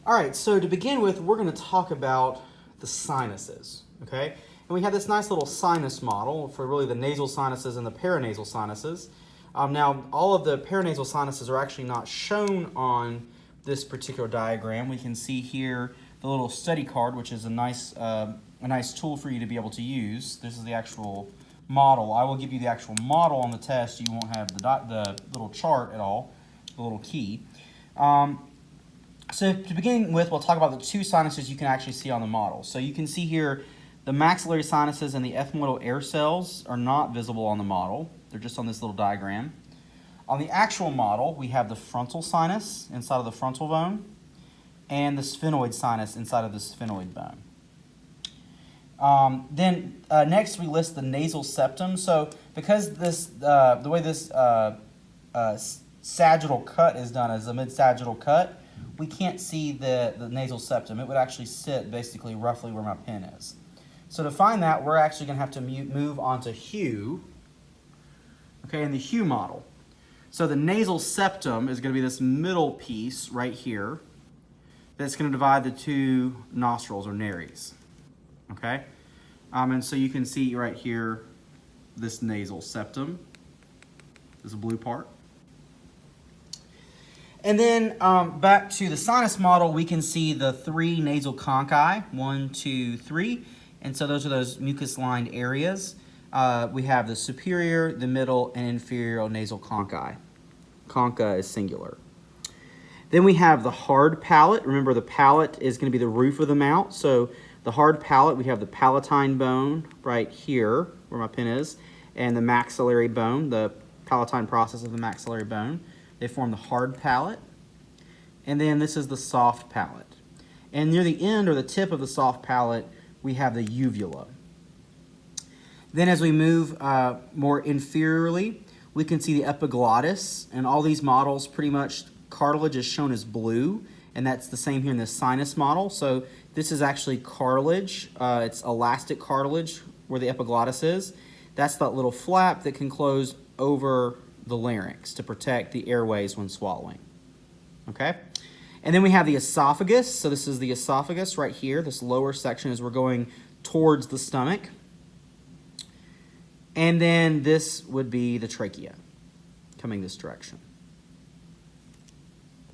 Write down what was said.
All right, so to begin with, we're going to talk about the sinuses, okay? And we have this nice little sinus model for really the nasal sinuses and the paranasal sinuses. Now, all of the paranasal sinuses are actually not shown on this particular diagram. We can see here the little study card, which is a nice tool for you to be able to use. This is the actual model. I will give you the actual model on the test. You won't have the little chart at all, the little key. So to begin with, we'll talk about the two sinuses you can actually see on the model. So you can see here the maxillary sinuses and the ethmoidal air cells are not visible on the model. They're just on this little diagram. On the actual model, we have the frontal sinus inside of the frontal bone and the sphenoid sinus inside of the sphenoid bone. Next we list the nasal septum. So because this, the way this sagittal cut is done as a mid-sagittal cut, we can't see the nasal septum. It would actually sit basically roughly where my pen is. So to find that, we're actually going to have to move on to Hugh, okay, in the Hugh model. So the nasal septum is going to be this middle piece right here that's going to divide the two nostrils or nares, okay? And so you can see right here this nasal septum, this blue part. And then back to the sinus model, we can see the three nasal conchae, 1, 2, 3. And so those are those mucus-lined areas. We have the superior, the middle, and inferior nasal conchae. Concha is singular. Then we have the hard palate. Remember, the palate is going to be the roof of the mouth. So the hard palate, we have the palatine bone right here, where my pen is, and the maxillary bone, the palatine process of the maxillary bone. They form the hard palate. And then this is the soft palate. And near the end or the tip of the soft palate, we have the uvula. Then as we move more inferiorly, we can see the epiglottis. And all these models, pretty much cartilage is shown as blue. And that's the same here in the sinus model. So this is actually cartilage. It's elastic cartilage where the epiglottis is. That's that little flap that can close over the larynx to protect the airways when swallowing, okay? And then we have the esophagus. So this is the esophagus right here, this lower section as we're going towards the stomach. And then this would be the trachea coming this direction.